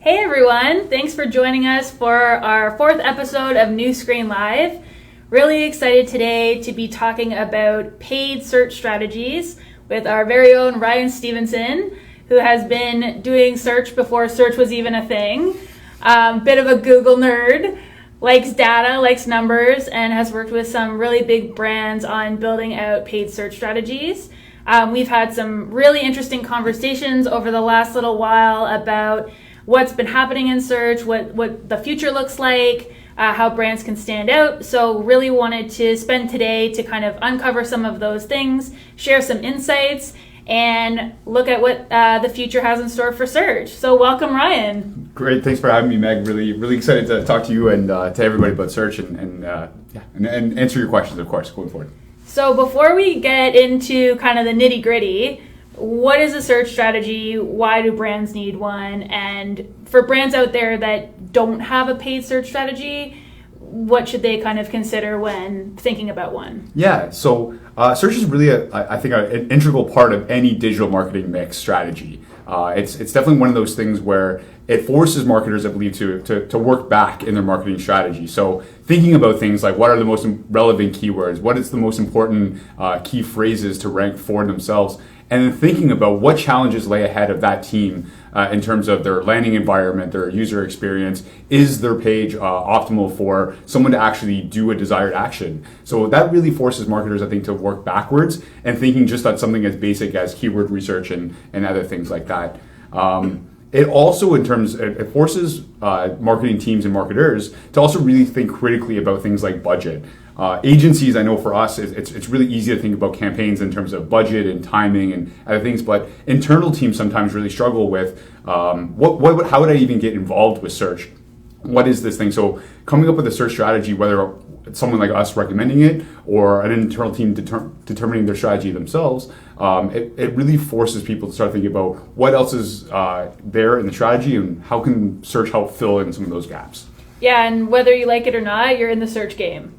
Hey everyone, thanks for joining us for our fourth episode of Nuscreen Live. Really excited today to be talking about paid search strategies with our very own Ryan Stephenson, who has been doing search before search was even a thing. Bit of a Google nerd, likes data, likes numbers, and has worked with some really big brands on building out paid search strategies. We've had some really interesting conversations over the last little while about what's been happening in search, what the future looks like, how brands can stand out. So really wanted to spend today to kind of uncover some of those things, share some insights, and look at what the future has in store for search. So welcome, Ryan. Great, thanks for having me, Meg. Really excited to talk to you and to everybody about search and answer your questions, of course, going forward. So before we get into kind of the nitty gritty, what is a search strategy? Why do brands need one? And for brands out there that don't have a paid search strategy, what should they kind of consider when thinking about one? Yeah, so search is really, I think, an integral part of any digital marketing mix strategy. It's definitely one of those things where it forces marketers, I believe, to work back in their marketing strategy. So thinking about things like what are the most relevant keywords, what is the most important key phrases to rank for themselves, and then thinking about what challenges lay ahead of that team in terms of their landing environment, their user experience. Is their page optimal for someone to actually do a desired action? So that really forces marketers, I think, to work backwards and thinking just on something as basic as keyword research and other things like that. It also, it forces marketing teams and marketers to also really think critically about things like budget. Agencies, I know for us, it's really easy to think about campaigns in terms of budget and timing and other things, but internal teams sometimes really struggle with how would I even get involved with search? What is this thing? So coming up with a search strategy, whether it's someone like us recommending it or an internal team determining their strategy themselves, it really forces people to start thinking about what else is there in the strategy and how can search help fill in some of those gaps. Yeah, and whether you like it or not, you're in the search game.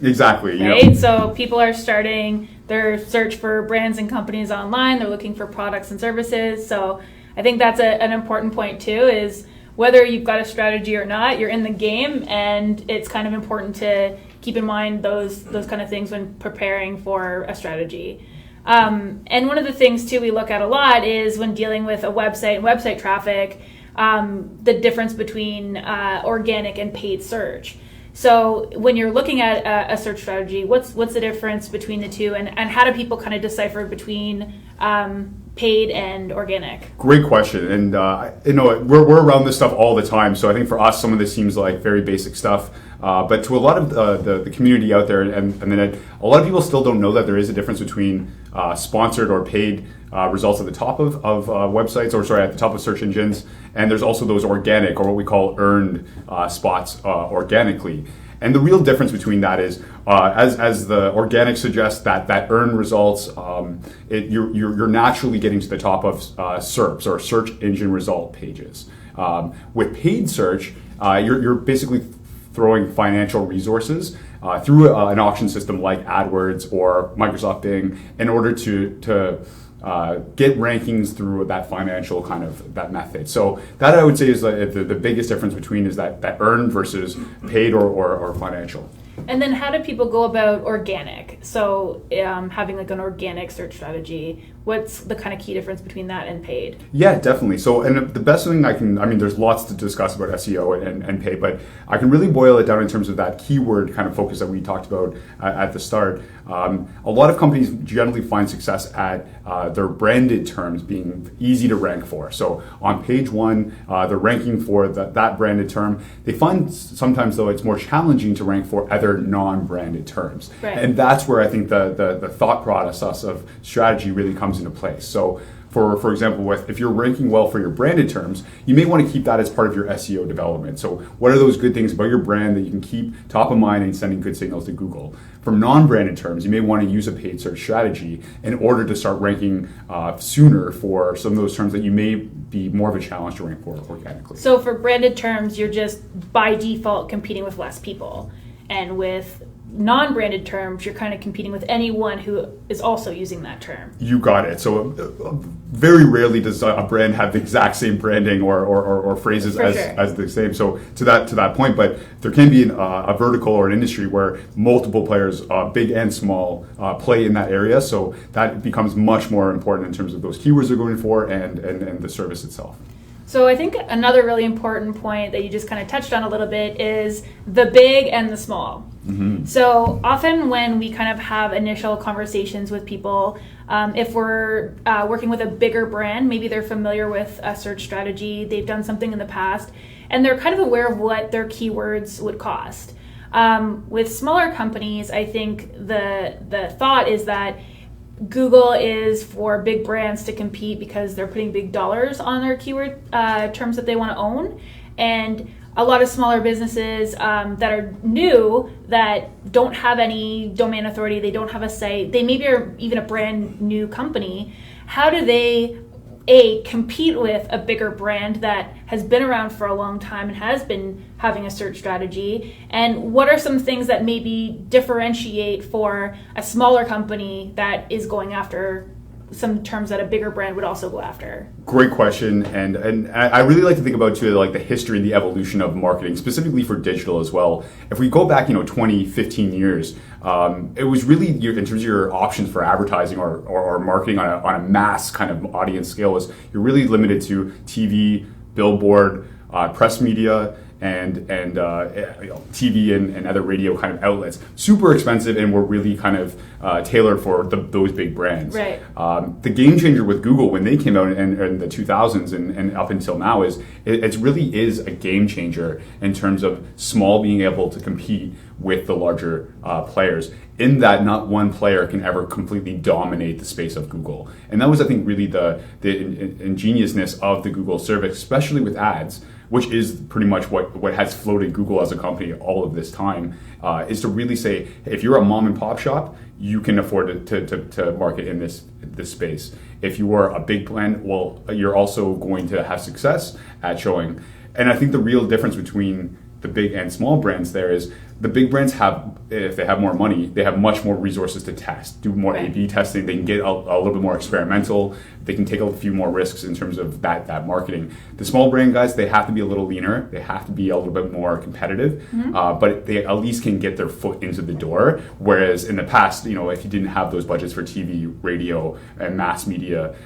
Exactly. Right? Yep. So people are starting their search for brands and companies online. They're looking for products and services. So I think that's an important point too, is whether you've got a strategy or not, you're in the game, and it's kind of important to keep in mind those kind of things when preparing for a strategy. And one of the things too we look at a lot is when dealing with a website and website traffic, the difference between organic and paid search. So when you're looking at a search strategy, what's the difference between the two, and how do people kind of decipher between paid and organic? Great question, and we're around this stuff all the time. So I think for us, some of this seems like very basic stuff, but to a lot of the community out there, and then a lot of people still don't know that there is a difference between sponsored or paid results at the top of websites, at the top of search engines, and there's also those organic, or what we call earned spots organically. And the real difference between that is, as the organic suggests, that earned results, you're naturally getting to the top of SERPs, or search engine result pages. With paid search, you're basically throwing financial resources through an auction system like AdWords or Microsoft Bing in order to get rankings through that financial kind of that method. So that, I would say, is the biggest difference between is that earned versus paid or financial. And then how do people go about organic? So having like an organic search strategy, what's the kind of key difference between that and paid? Yeah, definitely. So, and the best thing there's lots to discuss about SEO and paid, but I can really boil it down in terms of that keyword kind of focus that we talked about at the start. A lot of companies generally find success at their branded terms being easy to rank for. So on page one, they're ranking for that branded term. They find sometimes, though, it's more challenging to rank for other non-branded terms. Right. And that's where I think the thought process of strategy really comes into place. So for example, if you're ranking well for your branded terms, you may want to keep that as part of your SEO development. So what are those good things about your brand that you can keep top of mind and sending good signals to Google? For non-branded terms, you may want to use a paid search strategy in order to start ranking sooner for some of those terms that you may be more of a challenge to rank for organically. So for branded terms, you're just by default competing with less people. And with non-branded terms, you're kind of competing with anyone who is also using that term. You got it. So very rarely does a brand have the exact same branding or phrases as the same. So to that point, but there can be a vertical or an industry where multiple players, big and small, play in that area. So that becomes much more important in terms of those keywords they're going for and the service itself. So I think another really important point that you just kind of touched on a little bit is the big and the small. Mm-hmm. So often when we kind of have initial conversations with people, if we're working with a bigger brand, maybe they're familiar with a search strategy, they've done something in the past, and they're kind of aware of what their keywords would cost. With smaller companies, I think the thought is that Google is for big brands to compete because they're putting big dollars on their keyword terms that they want to own. And a lot of smaller businesses that are new, that don't have any domain authority, they don't have a site, they maybe are even a brand new company. How do they compete with a bigger brand that has been around for a long time and has been having a search strategy? And what are some things that maybe differentiate for a smaller company that is going after some terms that a bigger brand would also go after? Great question, and I really like to think about too, like the history and the evolution of marketing, specifically for digital as well. If we go back, 20, 15 years, it was really in terms of your options for advertising or marketing on a mass kind of audience scale, was you're really limited to TV, billboard, press media, and TV and other radio kind of outlets. Super expensive, and were really kind of tailored for those big brands. Right. The game changer with Google when they came out in the 2000s and up until now is it really is a game changer in terms of small being able to compete with the larger players, in that not one player can ever completely dominate the space of Google. And that was, I think, really the ingeniousness of the Google service, especially with ads, which is pretty much what has floated Google as a company all of this time, is to really say, if you're a mom and pop shop, you can afford to market in this space. If you are a big brand, well, you're also going to have success at showing. And I think the real difference between the big and small brands there is the big brands have, if they have more money, they have much more resources to test, do more A/B testing. They can get a little bit more experimental. They can take a few more risks in terms of that marketing. The small brand guys, they have to be a little leaner. They have to be a little bit more competitive, but they at least can get their foot into the door. Whereas in the past, if you didn't have those budgets for TV, radio, and mass media,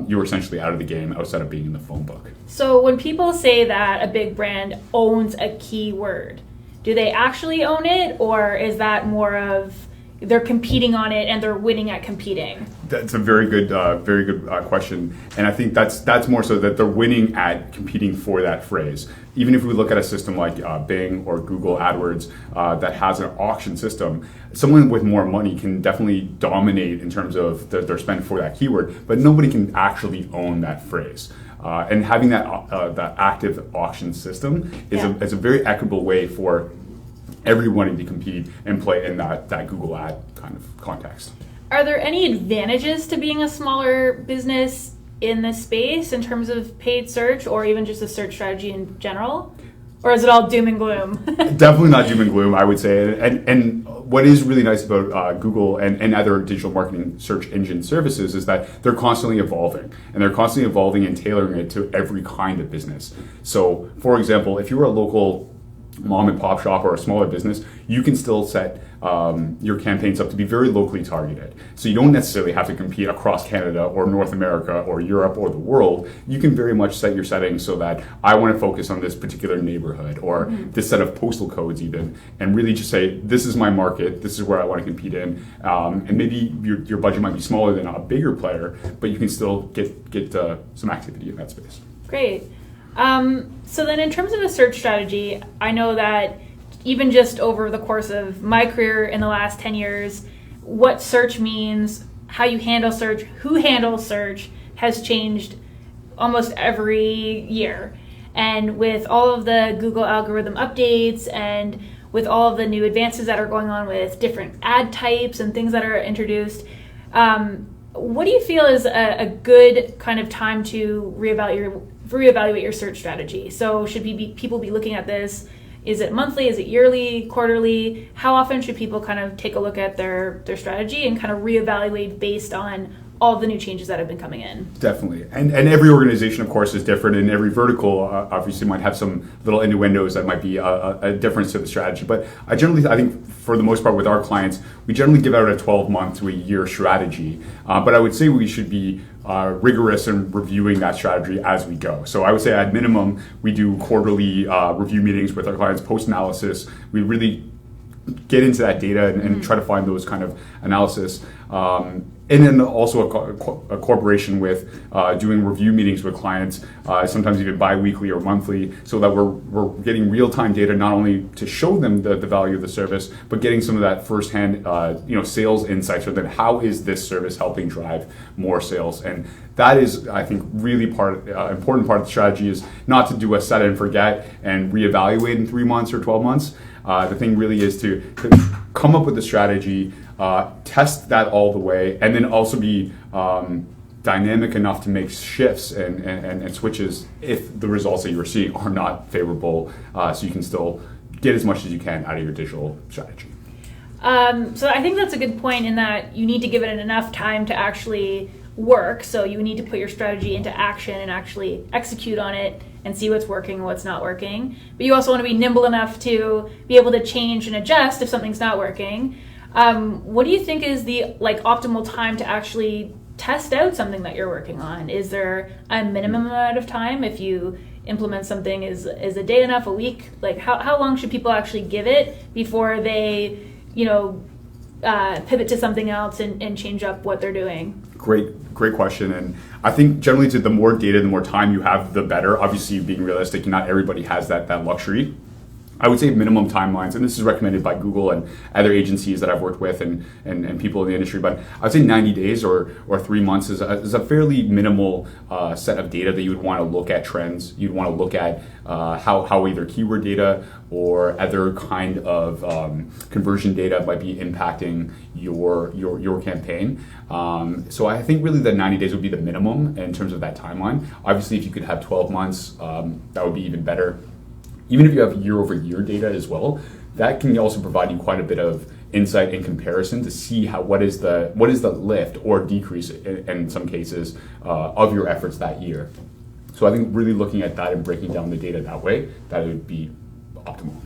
you were essentially out of the game outside of being in the phone book. So when people say that a big brand owns a keyword, do they actually own it, or is that more of they're competing on it and they're winning at competing? That's a very good question, and I think that's more so that they're winning at competing for that phrase. Even if we look at a system like Bing or Google AdWords that has an auction system, someone with more money can definitely dominate in terms of their spend for that keyword, but nobody can actually own that phrase. And having that active auction system is a very equitable way for everyone to compete and play in that Google ad kind of context. Are there any advantages to being a smaller business in this space in terms of paid search or even just a search strategy in general? Or is it all doom and gloom? Definitely not doom and gloom, I would say. And what is really nice about Google and other digital marketing search engine services is that they're constantly evolving. And they're constantly evolving and tailoring it to every kind of business. So, for example, if you're a local mom and pop shop or a smaller business, you can still set your campaigns up to be very locally targeted. So you don't necessarily have to compete across Canada or North America or Europe or the world. You can very much set your settings so that I want to focus on this particular neighborhood or this set of postal codes even, and really just say, this is my market, this is where I want to compete in. And maybe your budget might be smaller than a bigger player, but you can still get some activity in that space. Great. So then in terms of a search strategy, I know that even just over the course of my career in the last 10 years, what search means, how you handle search, who handles search has changed almost every year. And with all of the Google algorithm updates and with all of the new advances that are going on with different ad types and things that are introduced, what do you feel is a good kind of time to reevaluate your search strategy? So should people be looking at this Is it monthly? Is it yearly, quarterly? How often should people kind of take a look at their strategy and kind of reevaluate based on all the new changes that have been coming in? Definitely. And every organization, of course, is different, and every vertical obviously might have some little innuendos that might be a difference to the strategy. But I think for the most part with our clients, we generally give out a 12-month to a year strategy. But I would say we should be rigorous in reviewing that strategy as we go. So I would say at minimum, we do quarterly review meetings with our clients, post-analysis. We really get into that data and try to find those kind of analysis. And then also a corporation with doing review meetings with clients, sometimes even bi-weekly or monthly, so that we're getting real-time data, not only to show them the value of the service, but getting some of that firsthand sales insights, or then how is this service helping drive more sales. And that is, I think, really important part of the strategy, is not to do a set and forget and reevaluate in 3 months or 12 months. The thing really is to come up with a strategy, test that all the way, and then also be dynamic enough to make shifts and switches if the results that you're seeing are not favorable, so you can still get as much as you can out of your digital strategy. So I think that's a good point, in that you need to give it enough time to actually work. So you need to put your strategy into action and actually execute on it and see what's working and what's not working. But you also want to be nimble enough to be able to change and adjust if something's not working. What do you think is the optimal time to actually test out something that you're working on? Is there a minimum amount of time? If you implement something, is a day enough, a week? How long should people actually give it before they pivot to something else and change up what they're doing? Great question. And I think generally, the more data, the more time you have, the better. Obviously, being realistic, not everybody has that luxury. I would say minimum timelines, and this is recommended by Google and other agencies that I've worked with and people in the industry, but I would say 90 days or 3 months is a fairly minimal set of data that you would want to look at trends. You'd want to look at how either keyword data or other kind of conversion data might be impacting your campaign. So I think really the 90 days would be the minimum in terms of that timeline. Obviously, if you could have 12 months, that would be even better. Even if you have year-over-year data as well, that can also provide you quite a bit of insight and comparison to see what is the lift or decrease in some cases of your efforts that year. So I think really looking at that and breaking down the data that way, that would be optimal.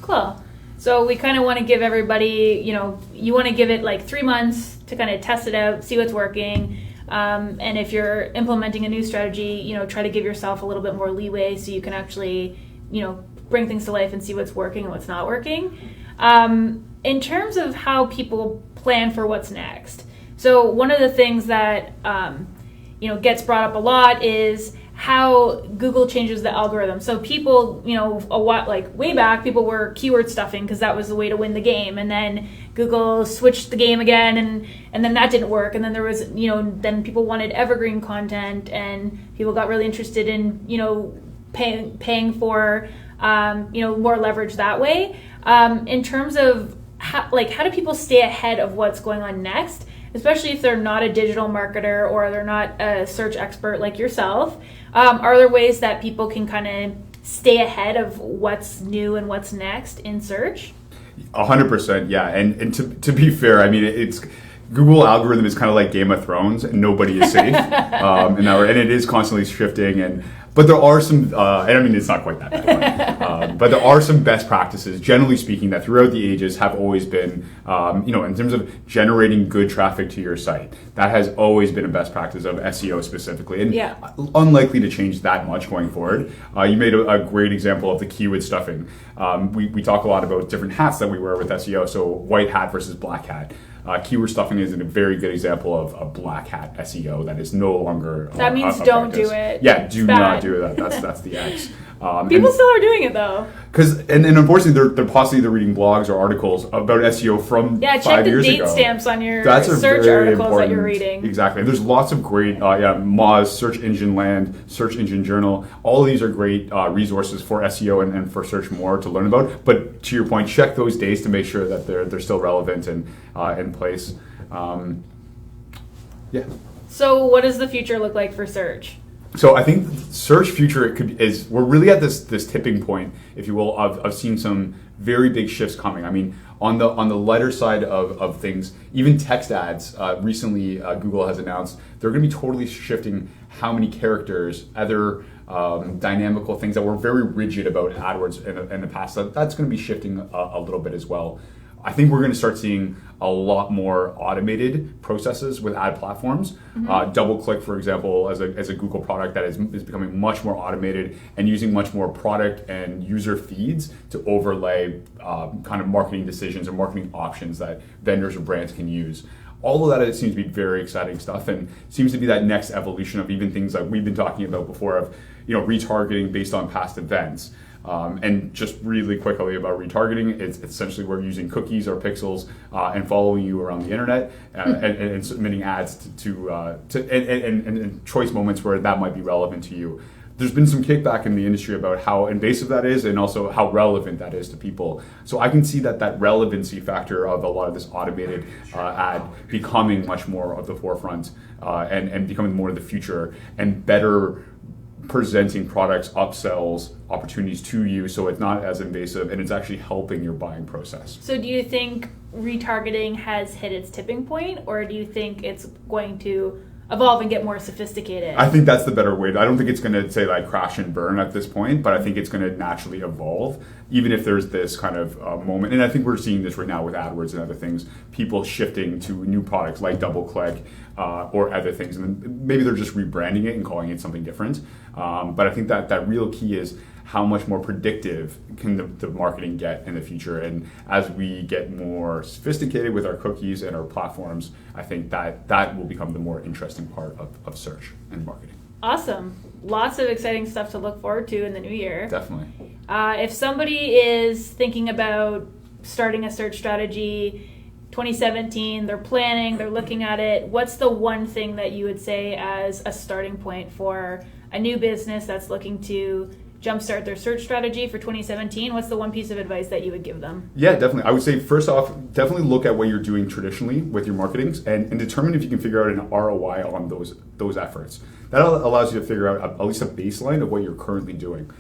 Cool. So we kind of want to give everybody, you want to give it 3 months to kind of test it out, see what's working. And if you're implementing a new strategy, try to give yourself a little bit more leeway so you can actually, bring things to life and see what's working and what's not working. In terms of how people plan for what's next, so one of the things that gets brought up a lot is how Google changes the algorithm. So people, way back, people were keyword stuffing because that was the way to win the game, and then Google switched the game again, and then that didn't work, and then there was then people wanted evergreen content, and people got really interested in paying for more leverage that way. In terms of how do people stay ahead of what's going on next, especially if they're not a digital marketer or they're not a search expert like yourself? Are there ways that people can kind of stay ahead of what's new and what's next in search? 100%, yeah. And to be fair, I mean, it's Google algorithm is kind of like Game of Thrones, and nobody is safe. And it is constantly shifting. But there are some, and I mean, it's not quite that bad, but there are some best practices, generally speaking, that throughout the ages have always been, in terms of generating good traffic to your site. That has always been a best practice of SEO specifically, and unlikely to change that much going forward. You made a great example of the keyword stuffing. We talk a lot about different hats that we wear with SEO, so white hat versus black hat. Keyword stuffing is a very good example of a black hat SEO that is no longer. That means don't do it. Yeah, do not do that. That's the X. People still are doing it though. Because and unfortunately they're possibly reading blogs or articles about SEO from 5 years ago. Check the date stamps on your search articles that you're reading. Exactly. There's lots of great Moz, Search Engine Land, Search Engine Journal. All of these are great resources for SEO and for Search More to learn about. But to your point, check those dates to make sure that they're still relevant and in place. So what does the future look like for search? So I think search future we're really at this tipping point, if you will, of seeing some very big shifts coming. I mean, on the lighter side of things, even text ads. Recently, Google has announced they're going to be totally shifting how many characters, other dynamical things that were very rigid about AdWords in the past. That's going to be shifting a little bit as well. I think we're going to start seeing a lot more automated processes with ad platforms. DoubleClick, for example, as a Google product that is becoming much more automated and using much more product and user feeds to overlay kind of marketing decisions or marketing options that vendors or brands can use. All of that, it seems to be very exciting stuff, and seems to be that next evolution of even things like we've been talking about before of retargeting based on past events. And just really quickly about retargeting, it's essentially we're using cookies or pixels and following you around the internet and submitting ads to choice moments where that might be relevant to you. There's been some kickback in the industry about how invasive that is and also how relevant that is to people. So I can see that relevancy factor of a lot of this automated ad becoming much more of the forefront and becoming more of the future and better presenting products, upsells, opportunities to you so it's not as invasive and it's actually helping your buying process. So do you think retargeting has hit its tipping point, or do you think it's going to evolve and get more sophisticated? I think that's the better way. I don't think it's going to say like crash and burn at this point, but I think it's going to naturally evolve, even if there's this kind of moment. And I think we're seeing this right now with AdWords and other things, people shifting to new products like DoubleClick or other things. And then maybe they're just rebranding it and calling it something different. But I think that real key is how much more predictive can the marketing get in the future. And as we get more sophisticated with our cookies and our platforms, I think that will become the more interesting part of search and marketing. Awesome. Lots of exciting stuff to look forward to in the new year. Definitely. If somebody is thinking about starting a search strategy, 2017, they're planning, they're looking at it, what's the one thing that you would say as a starting point for a new business that's looking to jumpstart their search strategy for 2017? What's the one piece of advice that you would give them? Yeah, definitely. I would say first off, definitely look at what you're doing traditionally with your marketing and determine if you can figure out an ROI on those efforts. That allows you to figure out at least a baseline of what you're currently doing.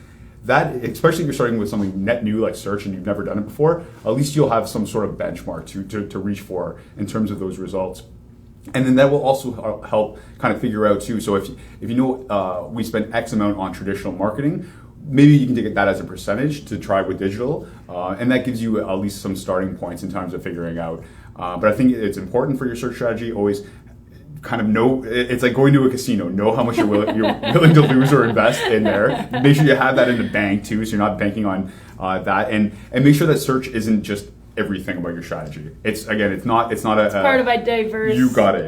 That, especially if you're starting with something net new like search and you've never done it before, at least you'll have some sort of benchmark to reach for in terms of those results. And then that will also help kind of figure out too. So if you know we spend X amount on traditional marketing, maybe you can take that as a percentage to try with digital, and that gives you at least some starting points in terms of figuring out. But I think it's important for your search strategy always kind of know, it's like going to a casino, know how much you're willing to lose or invest in there. Make sure you have that in the bank too, so you're not banking on that, and make sure that search isn't just everything about your strategy. It's not it's part of a diverse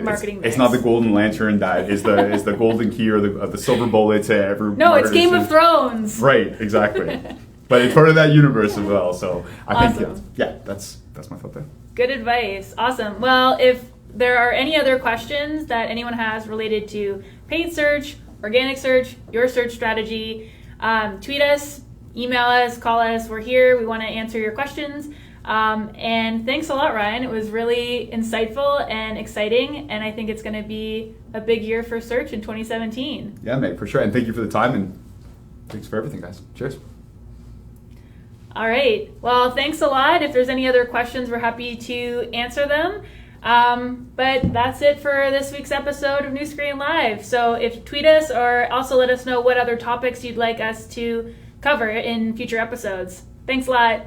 marketing mix. It's not the golden lantern that is the golden key or the silver bullet to every. No, it's Game of Thrones. Right, exactly. But it's part of that universe as well. So I think that's my thought there. Good advice. Awesome. Well, if there are any other questions that anyone has related to paid search, organic search, your search strategy, tweet us, email us, call us. We're here. We want to answer your questions. And thanks a lot, Ryan. It was really insightful and exciting, and I think it's going to be a big year for search in 2017. Yeah, Meg, for sure. And thank you for the time, and thanks for everything, guys. Cheers. All right. Well, thanks a lot. If there's any other questions, we're happy to answer them. But that's it for this week's episode of Nuscreen Live. So tweet us or also let us know what other topics you'd like us to cover in future episodes. Thanks a lot.